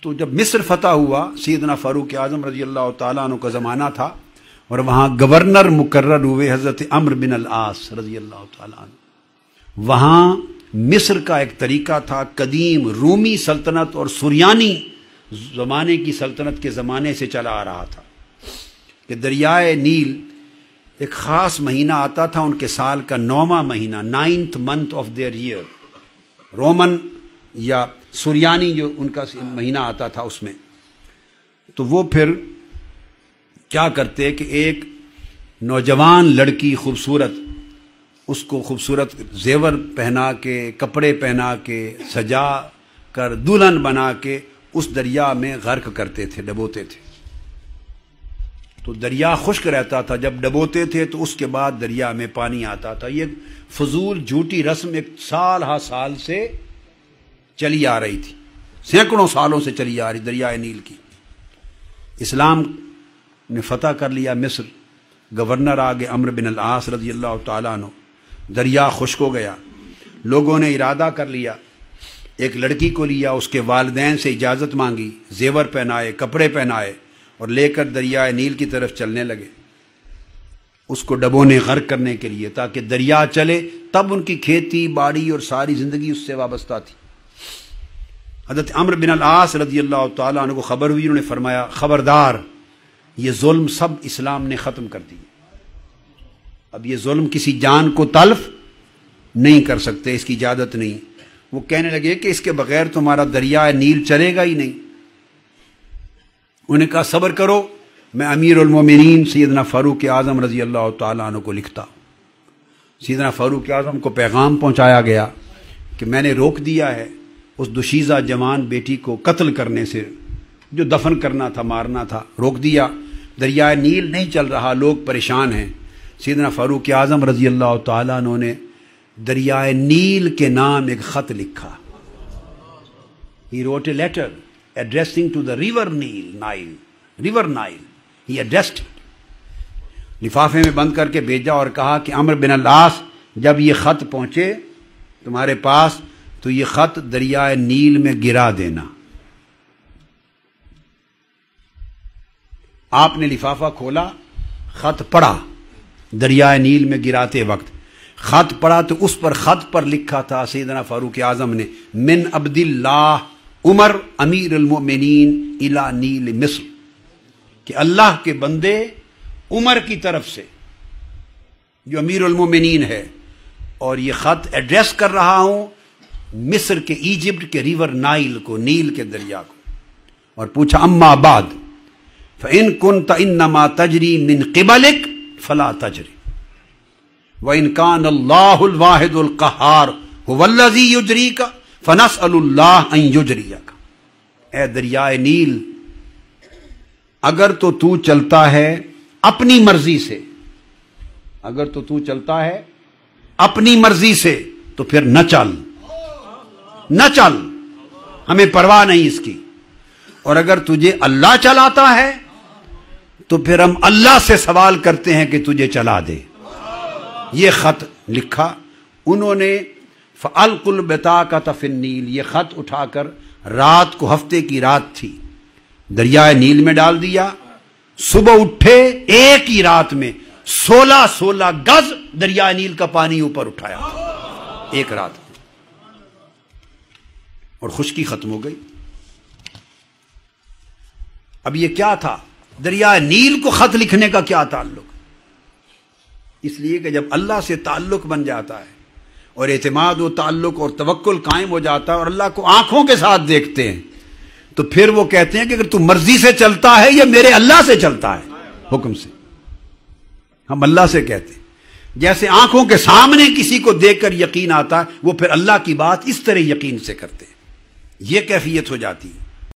تو جب مصر فتح ہوا، سیدنا فاروق اعظم رضی اللہ تعالیٰ عنہ کا زمانہ تھا، اور وہاں گورنر مقرر ہوئے حضرت عمرو بن العاص رضی اللہ تعالیٰ عنہ۔ وہاں مصر کا ایک طریقہ تھا، قدیم رومی سلطنت اور سریانی زمانے کی سلطنت کے زمانے سے چلا آ رہا تھا، کہ دریائے نیل ایک خاص مہینہ آتا تھا ان کے سال کا، 9واں مہینہ، 9th month of their year, Roman یا سریانی جو ان کا مہینہ آتا تھا اس میں۔ تو وہ پھر کیا کرتے کہ ایک نوجوان لڑکی خوبصورت، اس کو خوبصورت زیور پہنا کے، کپڑے پہنا کے، سجا کر دلہن بنا کے اس دریا میں غرق کرتے تھے، ڈبوتے تھے۔ تو دریا خشک رہتا تھا، جب ڈبوتے تھے تو اس کے بعد دریا میں پانی آتا تھا۔ یہ فضول جھوٹی رسم ایک سال ہا سال سے چلی آ رہی تھی، سینکڑوں سالوں سے چلی آ رہی دریائے نیل کی۔ اسلام نے فتح کر لیا مصر، گورنر آگے عمرو بن العاص رضی اللہ تعالیٰ عنہ، دریا خشک ہو گیا۔ لوگوں نے ارادہ کر لیا، ایک لڑکی کو لیا، اس کے والدین سے اجازت مانگی، زیور پہنائے، کپڑے پہنائے، اور لے کر دریائے نیل کی طرف چلنے لگے، اس کو ڈبونے غرق کرنے کے لیے، تاکہ دریا چلے۔ تب ان کی کھیتی باڑی اور ساری زندگی اس سے وابستہ تھی۔ حضرت عمرو بن العاص رضی اللہ تعالیٰ عنہ کو خبر ہوئی، انہوں نے فرمایا خبردار، یہ ظلم سب اسلام نے ختم کر دی، اب یہ ظلم کسی جان کو تلف نہیں کر سکتے، اس کی اجازت نہیں۔ وہ کہنے لگے کہ اس کے بغیر تمہارا دریائے نیل چلے گا ہی نہیں۔ انہوں نے کہا صبر کرو، میں امیر المومنین سیدنا فاروق اعظم رضی اللہ تعالیٰ عنہ کو لکھتا ہوں۔ سیدنا فاروق اعظم کو پیغام پہنچایا گیا کہ میں نے روک دیا ہے اس دوشیزہ جوان بیٹی کو قتل کرنے سے، جو دفن کرنا تھا، مارنا تھا، روک دیا۔ دریائے نیل نہیں چل رہا، لوگ پریشان ہیں۔ سیدنا فاروق اعظم رضی اللہ تعالیٰ عنہ نے دریائے نیل کے نام ایک خط لکھا۔ He wrote a letter addressing to the river Nile. He addressed it. لفافے میں بند کر کے بھیجا اور کہا کہ عمرو بن العاص، جب یہ خط پہنچے تمہارے پاس تو یہ خط دریائے نیل میں گرا دینا۔ آپ نے لفافہ کھولا، خط پڑھا، دریائے نیل میں گراتے وقت خط پڑھا تو اس پر خط پر لکھا تھا سیدنا فاروق اعظم نے، من عبد اللہ عمر امیر المؤمنین الی نیل مصر، کہ اللہ کے بندے عمر کی طرف سے جو امیر المؤمنین ہے، اور یہ خط ایڈریس کر رہا ہوں مصر کے، ایجپٹ کے ریور نائل کو، نیل کے دریا کو۔ اور پوچھا اما بعد فإن كنت انما تجری من قبلک فلا تجری وإن كان اللہ الواحد القہار هو الذی یجریک فنسأل اللہ ان یجریک۔ اے دریائے نیل، اگر تو چلتا ہے اپنی مرضی سے، اگر تو چلتا ہے اپنی مرضی سے تو پھر نہ چل، نہ چل، ہمیں پرواہ نہیں اس کی۔ اور اگر تجھے اللہ چلاتا ہے تو پھر ہم اللہ سے سوال کرتے ہیں کہ تجھے چلا دے۔ یہ خط لکھا انہوں نے، فَأَلْقُوا الْبِطَاقَةَ فِي النِّيلِ، یہ خط اٹھا کر رات کو، ہفتے کی رات تھی، دریائے نیل میں ڈال دیا۔ صبح اٹھے، ایک ہی رات میں 16 گز دریائے نیل کا پانی اوپر اٹھایا، ایک رات میں، اور خشکی ختم ہو گئی۔ اب یہ کیا تھا؟ دریائے نیل کو خط لکھنے کا کیا تعلق؟ اس لیے کہ جب اللہ سے تعلق بن جاتا ہے اور اعتماد و تعلق اور توکل قائم ہو جاتا ہے اور اللہ کو آنکھوں کے ساتھ دیکھتے ہیں، تو پھر وہ کہتے ہیں کہ اگر تو مرضی سے چلتا ہے یا میرے اللہ سے چلتا ہے، حکم سے۔ ہم اللہ سے کہتے ہیں، جیسے آنکھوں کے سامنے کسی کو دیکھ کر یقین آتا ہے، وہ پھر اللہ کی بات اس طرح یقین سے کرتے ہیں، یہ کیفیت ہو جاتی ہے۔